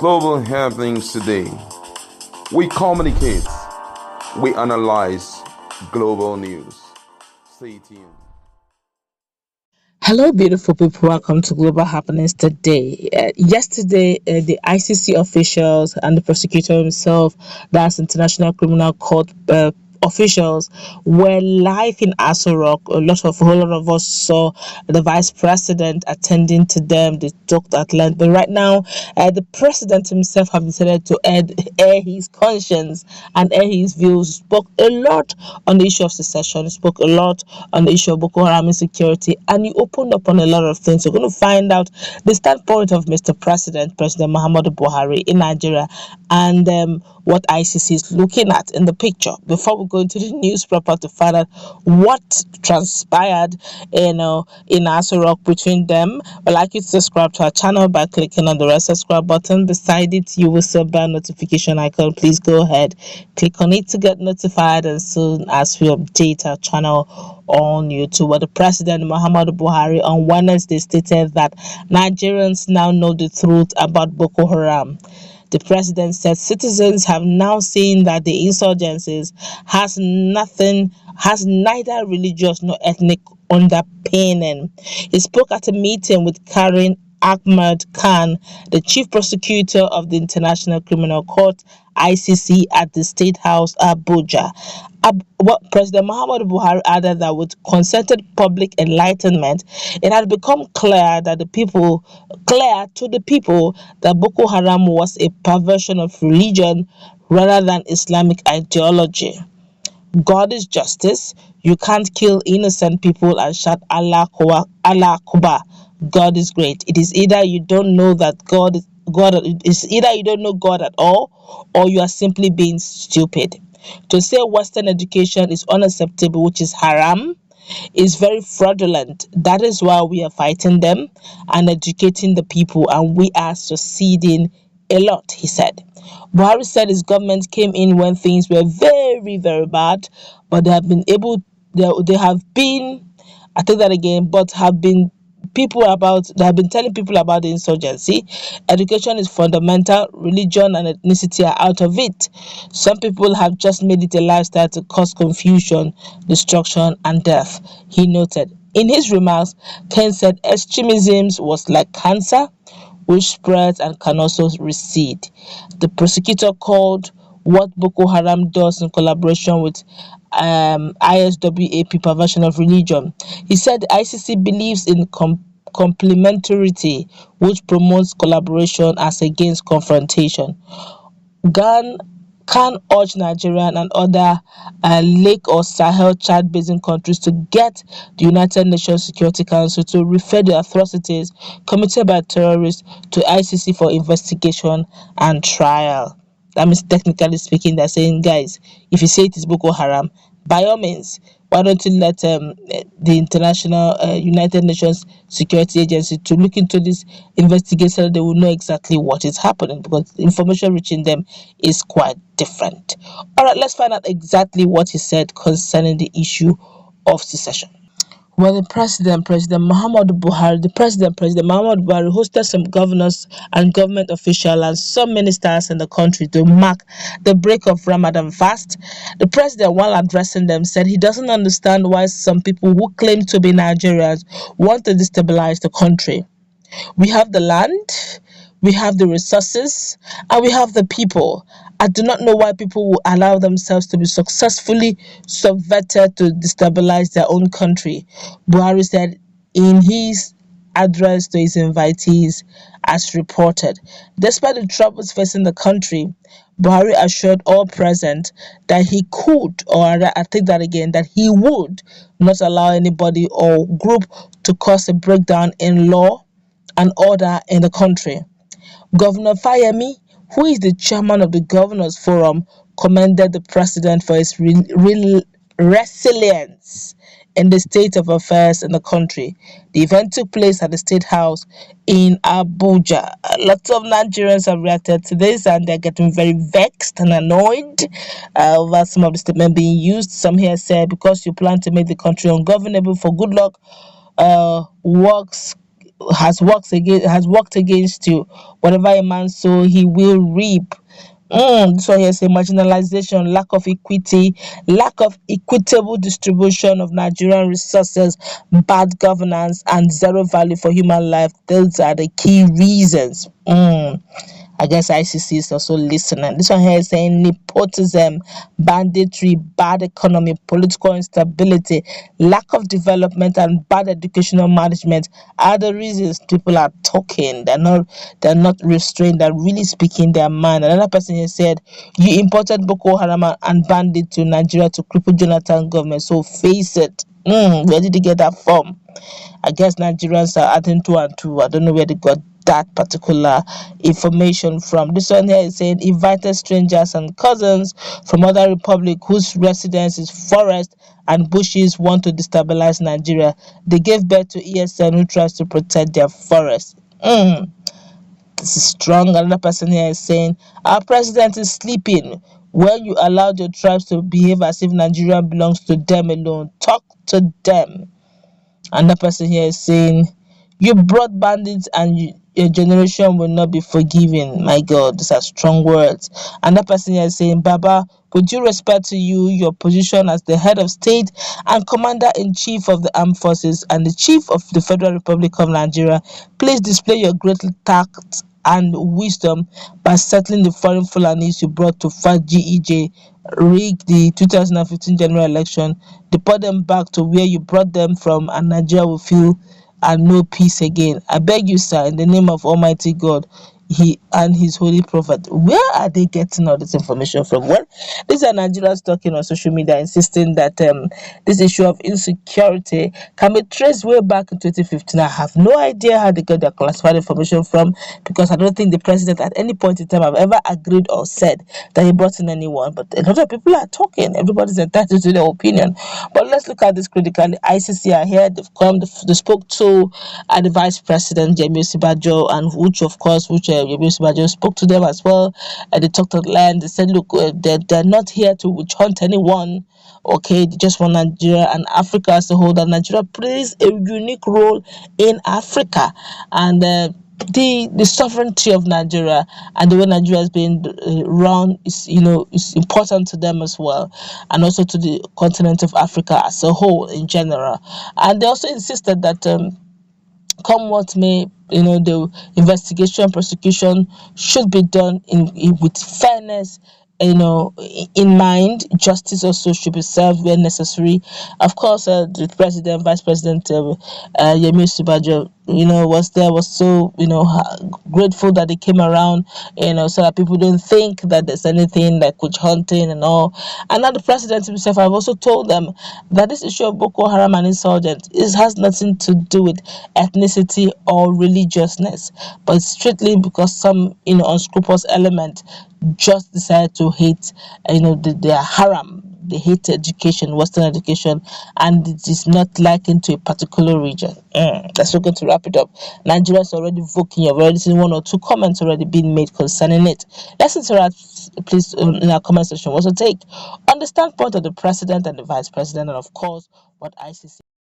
global happenings today. We communicate, we analyze global news. Stay tuned. Hello, beautiful people. Welcome to Global Happenings today. Yesterday, the ICC officials and the prosecutor himself, that's International Criminal Court officials, were live in Aso Rock. A whole lot of us saw the vice president attending to them. They talked at length. But right now, the president himself have decided to air his conscience and air his views. Spoke a lot on the issue of secession. Spoke a lot on the issue of Boko Haram insecurity, and he opened up on a lot of things. We're going to find out the standpoint of Mr. President, President Muhammadu Buhari in Nigeria, and what ICC is looking at in the picture. Before we go into the news proper to find out what transpired, in Aso Rock between them, I'd like you to subscribe to our channel by clicking on the red subscribe button. Beside it, you will see a bell notification icon. Please go ahead, click on it to get notified as soon as we update our channel on YouTube. But the President Muhammadu Buhari on Wednesday stated that Nigerians now know the truth about Boko Haram. The president said citizens have now seen that the insurgencies has neither religious nor ethnic underpinning. He spoke at a meeting with Karen Ahmed Khan, the chief prosecutor of the International Criminal Court (ICC) at the State House, Abuja. President Muhammadu Buhari added that with concerted public enlightenment, it had become clear to the people that Boko Haram was a perversion of religion rather than Islamic ideology. God is justice. You can't kill innocent people and shout Allah Akbar. God is great. It is either you don't know that God is either you don't know God at all, or you are simply being stupid. To say Western education is unacceptable, which is haram, is very fraudulent. That is why we are fighting them and educating the people, and we are succeeding a lot, he said. Buhari said his government came in when things were very, very bad, but they have been I take that again, but have been they have been telling people about the insurgency. Education is fundamental. Religion and ethnicity are out of it. Some people have just made it a lifestyle to cause confusion, destruction, and death, he noted. In his remarks, Ken said extremism was like cancer, which spreads and can also recede. The prosecutor called what Boko Haram does in collaboration with ISWAP perversion of religion. He said the ICC believes in complementarity, which promotes collaboration as against confrontation. Gan can urge Nigerian and other Lake or Sahel Chad basin countries to get the United Nations Security Council to refer the atrocities committed by terrorists to ICC for investigation and trial. That means, technically speaking, they're saying, guys, if you say it is Boko Haram, by all means, why don't you let the International United Nations Security Agency to look into this investigation so they will know exactly what is happening, because the information reaching them is quite different. All right, let's find out exactly what he said concerning the issue of secession. Well, President Muhammadu Buhari hosted some governors and government officials and some ministers in the country to mark the break of Ramadan fast. The president, while addressing them, said he doesn't understand why some people who claim to be Nigerians want to destabilize the country. We have the land, we have the resources, and we have the people. I do not know why people will allow themselves to be successfully subverted to destabilize their own country, Buhari said in his address to his invitees, as reported. Despite the troubles facing the country, Buhari assured all present that he could, or I take that again, that he would not allow anybody or group to cause a breakdown in law and order in the country. Governor Fayemi, who is the chairman of the Governors Forum, commended the president for his resilience in the state of affairs in the country. The event took place at the State House in Abuja. Lots of Nigerians have reacted to this, and they're getting very vexed and annoyed over some of the statements being used. Some here said, because you plan to make the country ungovernable, for good luck, works has worked against you. Whatever a man sow, he will reap. This one here say marginalization, lack of equity, lack of equitable distribution of Nigerian resources, bad governance, and zero value for human life. Those are the key reasons. I guess ICC is also listening. This one here is saying nepotism, banditry, bad economy, political instability, lack of development, and bad educational management are the reasons people are talking. They're not restrained. They're really speaking their mind. Another person here said, "You imported Boko Haram and bandit to Nigeria to cripple Jonathan government. So face it." Where did they get that from? I guess Nigerians are adding two and two. I don't know where they got that particular information from. This one here is saying invited strangers and cousins from other republic whose residence is forest and bushes want to destabilize Nigeria. They gave birth to ESN who tries to protect their forest. This is strong. Another person here is saying our president is sleeping. When you allowed your tribes to behave as if Nigeria belongs to them alone, talk to them. Another person here is saying, "You brought bandits and your generation will not be forgiven." My God, these are strong words. Another person here is saying, "Baba, with due respect to you, your position as the head of state and commander-in-chief of the armed forces and the chief of the Federal Republic of Nigeria, please display your great tact and wisdom by settling the foreign Fulanis you brought to fight GEJ, rig the 2015 general election, deport them back to where you brought them from, and Nigeria will feel and know peace again. I beg you, sir, in the name of Almighty God, he and his holy prophet." Where are they getting all this information from? Well, these are Nigerians talking on social media, insisting that this issue of insecurity can be traced way back in 2015. I have no idea how they got their classified information from, because I don't think the president at any point in time have ever agreed or said that he brought in anyone. But a lot of people are talking. Everybody's entitled to their opinion. But let's look at this critically. ICC are here. They've come. They spoke to the Vice President Yemi Osinbajo, and which Yemi Osinbajo spoke to them as well. They talked at length. They said, "Look, they're not here to witch hunt anyone. Okay, they just want Nigeria and Africa as a whole. That Nigeria plays a unique role in Africa, and the sovereignty of Nigeria and the way Nigeria is being run is important to them as well, and also to the continent of Africa as a whole in general." And they also insisted that come what may, the investigation, prosecution should be done with fairness, in mind. Justice also should be served where necessary. Of course, the president, vice president, Yemi Osinbajo, was so, grateful that they came around, so that people don't think that there's anything like witch hunting and all. And now the president himself, I've also told them that this issue of Boko Haram and insurgents has nothing to do with ethnicity or religiousness, but it's strictly because some, unscrupulous element just decided to hate, their haram. They hate education, Western education, and it is not likened to a particular region. That's not going to wrap it up. Nigerians already voting. You've already seen one or two comments already being made concerning it. Let's interact, please, in our comment section. What's your take on the standpoint of the president and the vice president, and of course, what ICC